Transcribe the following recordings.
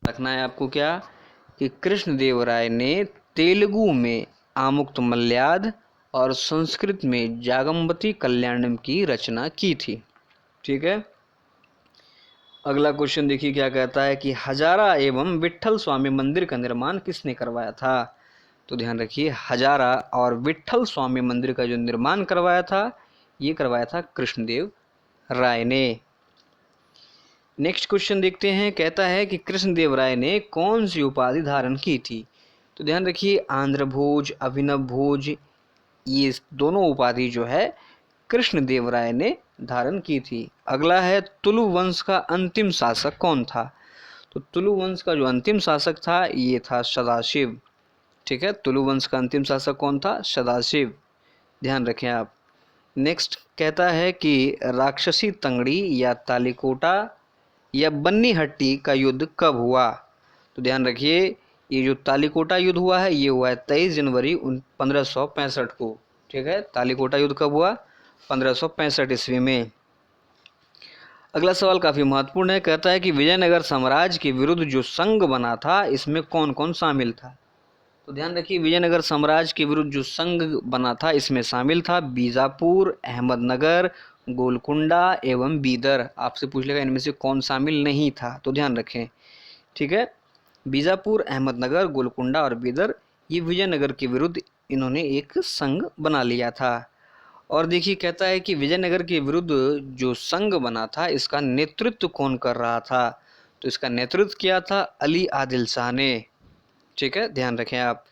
रखना है आपको क्या कि कृष्णदेवराय ने तेलुगु में आमुक्तमल्याद और संस्कृत में जागंबती कल्याणम की रचना की थी। ठीक है। अगला क्वेश्चन देखिए क्या कहता है कि हजारा एवं विट्ठल स्वामी मंदिर का निर्माण किसने करवाया था। तो ध्यान रखिए, हजारा और विट्ठल स्वामी मंदिर का जो निर्माण करवाया था ये करवाया था कृष्णदेव राय ने। नेक्स्ट क्वेश्चन देखते हैं, कहता है कि कृष्णदेव राय ने कौन सी उपाधि धारण की थी। तो ध्यान रखिए, आंध्र भोज, अभिनव भोज, ये दोनों उपाधि जो है कृष्णदेव राय ने धारण की थी। अगला है तुलु वंश का अंतिम शासक कौन था। तो तुलु वंश का जो अंतिम शासक था ये था सदाशिव। ठीक है, तुलु वंश का अंतिम शासक कौन था, सदाशिव, ध्यान रखें आप। नेक्स्ट कहता है कि राक्षसी तंगड़ी या तालिकोटा या बन्नीहट्टी का युद्ध कब हुआ। तो ध्यान रखिए, ये जो तालिकोटा युद्ध हुआ है ये हुआ है 23 जनवरी 1565 को। ठीक है, तालिकोटा युद्ध कब हुआ, 1565 ईस्वी में। अगला सवाल काफी महत्वपूर्ण है, कहता है कि विजयनगर साम्राज्य के विरुद्ध जो संघ बना था इसमें कौन कौन शामिल था। तो ध्यान रखिए, विजयनगर साम्राज्य के विरुद्ध जो संघ बना था इसमें शामिल था बीजापुर, अहमदनगर, गोलकुंडा एवं बीदर। आपसे पूछ लेगा इनमें से कौन शामिल नहीं था, तो ध्यान रखें। ठीक है, बीजापुर, अहमदनगर, गोलकुंडा और बीदर, ये विजयनगर के विरुद्ध इन्होंने एक संघ बना लिया था। और देखिए कहता है कि विजयनगर के विरुद्ध जो संघ बना था इसका नेतृत्व कौन कर रहा था। तो इसका नेतृत्व किया था अली आदिल शाह ने। ठीक है, ध्यान रखें आप।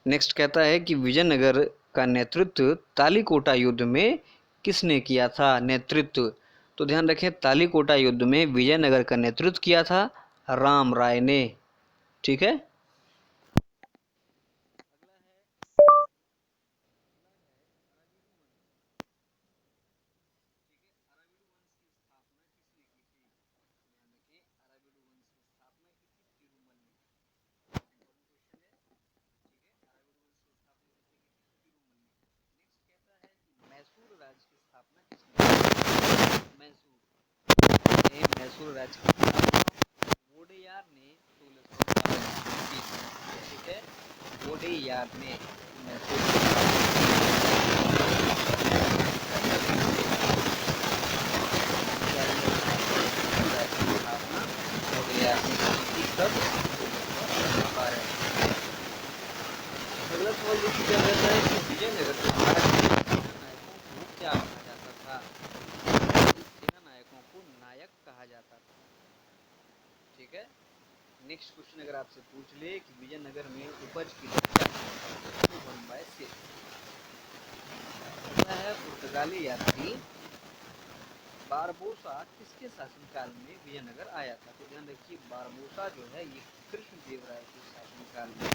नेक्स्ट कहता है कि विजयनगर का नेतृत्व तालिकोटा युद्ध में किसने किया था नेतृत्व। तो ध्यान रखें, तालिकोटा युद्ध में विजयनगर का नेतृत्व किया था राम राय ने। ठीक है। मैसूर राज्य की स्थापना किसने की? मैसूर राज्य की स्थापना वोडेयार ने 1652 में की थी। ठीक है, वोडेयार ने मैसूर स्थापना वोडेयार ने की थी तब 1612। अगला सवाल देखिए क्या कहता है कि विजयनगर के नायकों को क्या कहा जाता था। सेना नायकों को नायक कहा जाता था। ठीक है। नेक्स्ट क्वेश्चन अगर आपसे पूछ ले कि विजयनगर में उपज की दर क्या तो 1/6 है। पुर्तगाली यात्री बारबोसा किसके शासनकाल में विजयनगर आया था। तो ध्यान रखिए, बारबोसा जो है ये कृष्णदेव राय के शासनकाल में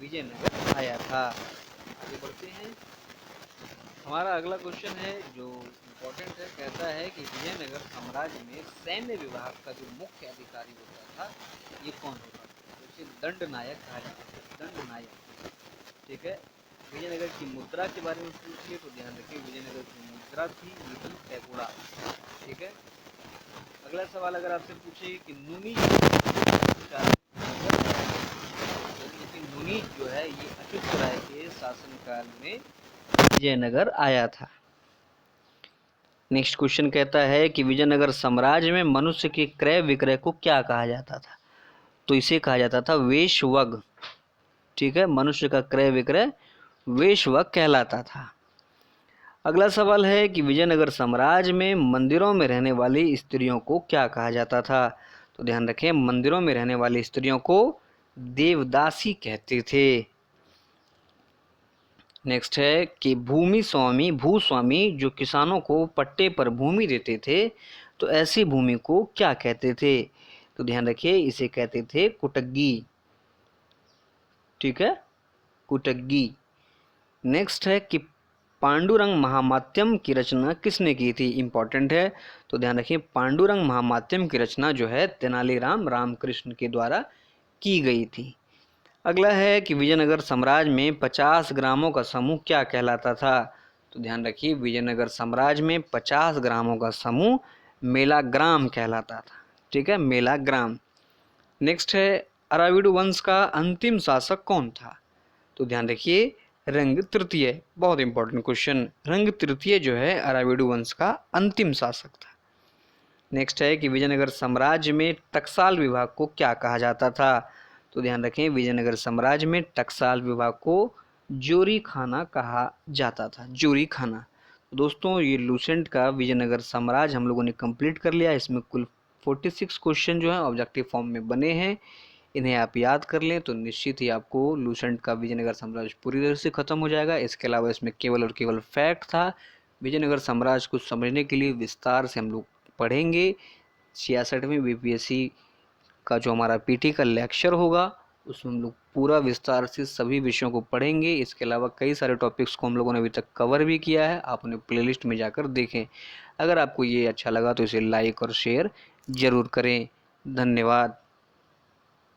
विजयनगर आया था। आगे बढ़ते हैं, हमारा अगला क्वेश्चन है जो इम्पोर्टेंट है, कहता है कि विजयनगर साम्राज्य में सैन्य विभाग का जो मुख्य अधिकारी होता था ये कौन होता था। तो इसे दंड नायक कहा जाता था, दंड नायक। ठीक है, विजयनगर की मुद्रा के बारे में पूछिए तो ध्यान रखिए, विजयनगर की मुद्रा थी लिटिल पैगोडा। ठीक है। अगला सवाल अगर आपसे पूछे कि नुनी नुनी जो है ये अच्युत राय के शासनकाल में विजयनगर आया था। नेक्स्ट क्वेश्चन कहता है कि विजयनगर साम्राज्य में मनुष्य के क्रय विक्रय को क्या कहा जाता था। तो इसे कहा जाता था वेश्वग। ठीक है, मनुष्य का क्रय विक्रय वेश्वग कहलाता था। अगला सवाल है कि विजयनगर साम्राज्य में मंदिरों में रहने वाली स्त्रियों को क्या कहा जाता था। तो ध्यान रखें, मंदिरों में रहने वाली स्त्रियों को देवदासी कहते थे। नेक्स्ट है कि भूस्वामी जो किसानों को पट्टे पर भूमि देते थे तो ऐसी भूमि को क्या कहते थे। तो ध्यान रखिए, इसे कहते थे कुटग्गी। ठीक है, कुटग्गी। नेक्स्ट है कि पांडुरंग महामात्यम की रचना किसने की थी, इंपॉर्टेंट है। तो ध्यान रखिए, पांडुरंग महामात्यम की रचना जो है तेनालीराम रामकृष्ण के द्वारा की गई थी। अगला है कि विजयनगर साम्राज्य में 50 ग्रामों का समूह क्या कहलाता था। तो ध्यान रखिए, विजयनगर साम्राज्य में 50 ग्रामों का समूह मेलाग्राम कहलाता था। ठीक है, मेलाग्राम। नेक्स्ट है अराविड वंश का अंतिम शासक कौन था? तो ध्यान रखिए रंग तृतीय, बहुत इंपॉर्टेंट क्वेश्चन। रंग तृतीय जो है अराविड वंश का अंतिम शासक था। नेक्स्ट है कि विजयनगर साम्राज्य में टकसाल विभाग को क्या कहा जाता था? तो ध्यान रखें विजयनगर साम्राज्य में टकसाल विभाग को जोरी खाना कहा जाता था, जोरी खाना। तो दोस्तों ये लूसेंट का विजयनगर साम्राज्य हम लोगों ने कंप्लीट कर लिया। इसमें कुल 46 क्वेश्चन जो है ऑब्जेक्टिव फॉर्म में बने हैं। इन्हें आप याद कर लें तो निश्चित ही आपको लूसेंट का विजयनगर साम्राज्य पूरी तरह से खत्म हो जाएगा। इसके अलावा इसमें केवल और केवल फैक्ट था। विजयनगर साम्राज्य को समझने के लिए विस्तार से हम लोग पढ़ेंगे। 66वें बीपीएससी का जो हमारा पीटी का लेक्चर होगा उसमें हम लोग पूरा विस्तार से सभी विषयों को पढ़ेंगे। इसके अलावा कई सारे टॉपिक्स को हम लोगों ने अभी तक कवर भी किया है, आप उन्हें प्लेलिस्ट में जाकर देखें। अगर आपको ये अच्छा लगा तो इसे लाइक और शेयर ज़रूर करें। धन्यवाद।